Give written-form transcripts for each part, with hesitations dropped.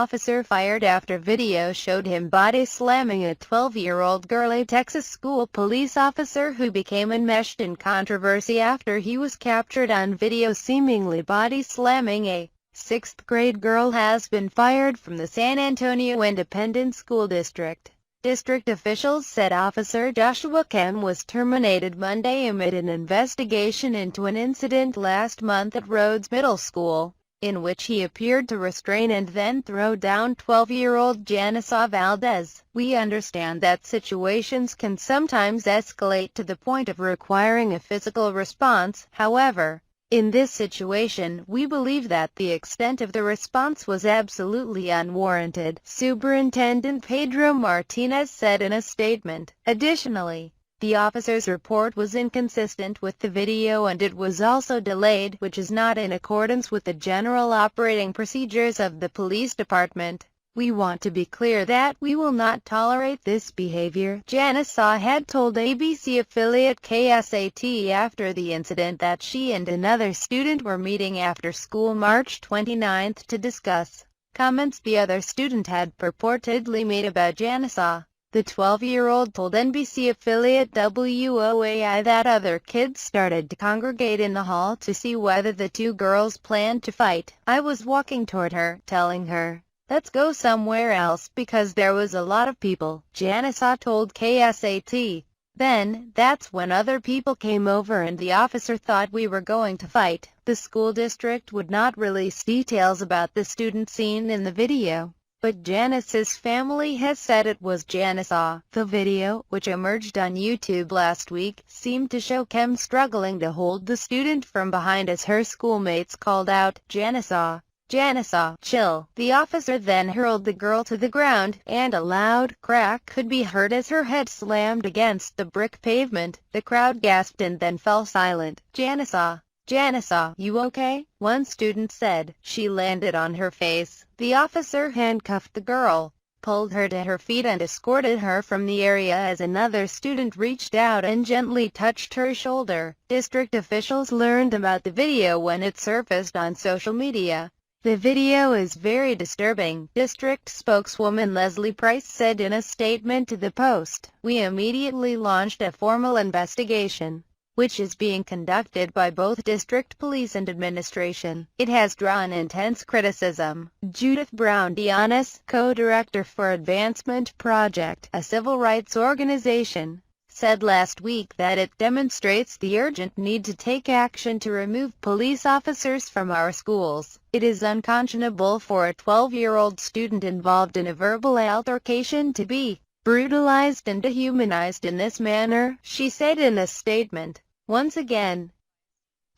officer fired after video showed him body slamming a 12-year-old girl. A Texas school police officer who became enmeshed in controversy after he was captured on video seemingly body slamming a sixth-grade girl has been fired from the San Antonio Independent School District. District officials said Officer Joshua Kehm was terminated Monday amid an investigation into an incident last month at Rhodes Middle School, in which he appeared to restrain and then throw down 12-year-old Janissa Valdez. "We understand that situations can sometimes escalate to the point of requiring a physical response. However, in this situation, we believe that the extent of the response was absolutely unwarranted," Superintendent Pedro Martinez said in a statement. Additionally, the officer's report was inconsistent with the video and it was also delayed, which is not in accordance with the general operating procedures of the police department. "We want to be clear that we will not tolerate this behavior," Janissa had told ABC affiliate KSAT after the incident that she and another student were meeting after school March 29 to discuss comments the other student had purportedly made about Janissa. The 12-year-old told NBC affiliate WOAI that other kids started to congregate in the hall to see whether the two girls planned to fight. "I was walking toward her, telling her, 'Let's go somewhere else,' because there was a lot of people," Janissa told KSAT. "Then, that's when other people came over and the officer thought we were going to fight." The school district would not release details about the student seen in the video, but Janissa's family has said it was Janissa. The video, which emerged on YouTube last week, seemed to show Kehm struggling to hold the student from behind as her schoolmates called out, "Janissa! Janissa, chill." The officer then hurled the girl to the ground, and a loud crack could be heard as her head slammed against the brick pavement. The crowd gasped and then fell silent. "Janissa, Janissa, you okay?" one student said. "She landed on her face." The officer handcuffed the girl, pulled her to her feet and escorted her from the area as another student reached out and gently touched her shoulder. District officials learned about the video when it surfaced on social media. "The video is very disturbing," district spokeswoman Leslie Price said in a statement to the Post. "We immediately launched a formal investigation, which is being conducted by both district police and administration. It has drawn intense criticism." Judith Brown-Dianis, co-director for Advancement Project, a civil rights organization, said last week that it demonstrates the urgent need to take action to remove police officers from our schools. "It is unconscionable for a 12-year-old student involved in a verbal altercation to be brutalized and dehumanized in this manner," she said in a statement. Once again,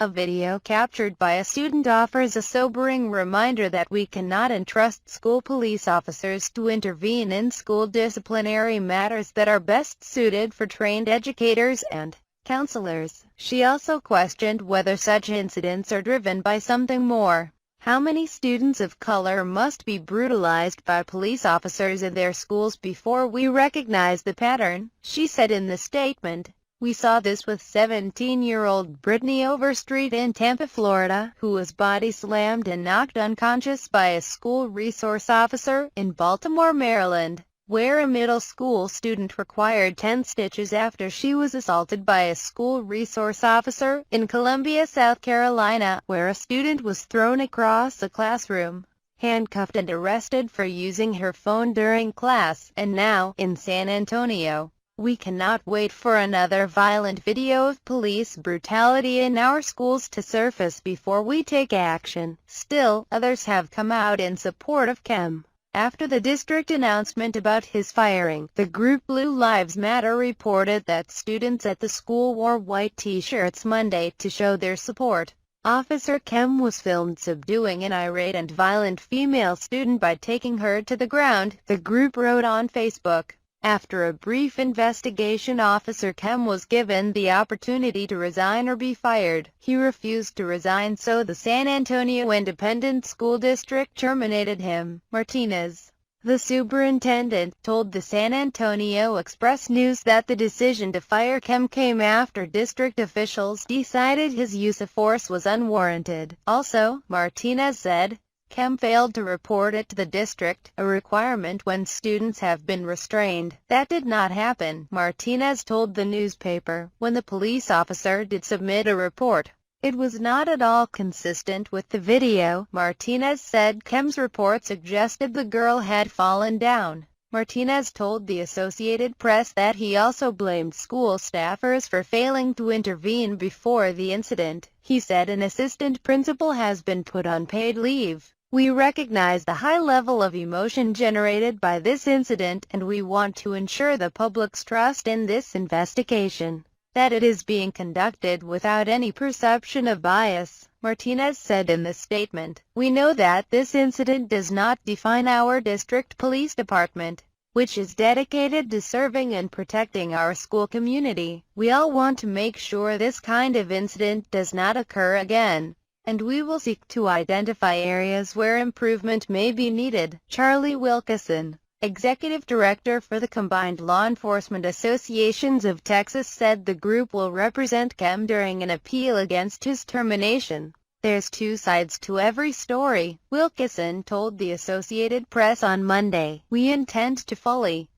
a video captured by a student offers a sobering reminder that we cannot entrust school police officers to intervene in school disciplinary matters that are best suited for trained educators and counselors. She also questioned whether such incidents are driven by something more. "How many students of color must be brutalized by police officers in their schools before we recognize the pattern?" she said in the statement. "We saw this with 17-year-old Brittany Overstreet in Tampa, Florida, who was body slammed and knocked unconscious by a school resource officer in Baltimore, Maryland, where a middle school student required 10 stitches after she was assaulted by a school resource officer in Columbia, South Carolina, where a student was thrown across a classroom, handcuffed and arrested for using her phone during class, and now, in San Antonio. We cannot wait for another violent video of police brutality in our schools to surface before we take action." Still, others have come out in support of Kehm. After the district announcement about his firing, the group Blue Lives Matter reported that students at the school wore white t-shirts Monday to show their support. Officer Kehm was filmed subduing an irate and violent female student by taking her to the ground, the group wrote on Facebook. After a brief investigation, Officer Kehm was given the opportunity to resign or be fired. He refused to resign, so the San Antonio Independent School District terminated him. Martinez, the superintendent, told the San Antonio Express-News that the decision to fire Kehm came after district officials decided his use of force was unwarranted. Also, Martinez said, Kehm failed to report it to the district, a requirement when students have been restrained. That did not happen, Martinez told the newspaper. When the police officer did submit a report, it was not at all consistent with the video, Martinez said. Kehm's report suggested the girl had fallen down. Martinez told the Associated Press that he also blamed school staffers for failing to intervene before the incident. He said an assistant principal has been put on paid leave. We recognize the high level of emotion generated by this incident, and we want to ensure the public's trust in this investigation, that it is being conducted without any perception of bias, Martinez said in the statement. We know that this incident does not define our district police department, which is dedicated to serving and protecting our school community. We all want to make sure this kind of incident does not occur again, and we will seek to identify areas where improvement may be needed. Charlie Wilkeson, Executive Director for the Combined Law Enforcement Associations of Texas, said the group will represent Kehm during an appeal against his termination. There's two sides to every story, Wilkeson told the Associated Press on Monday. We intend to fully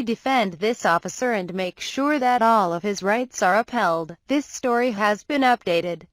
defend this officer and make sure that all of his rights are upheld. This story has been updated.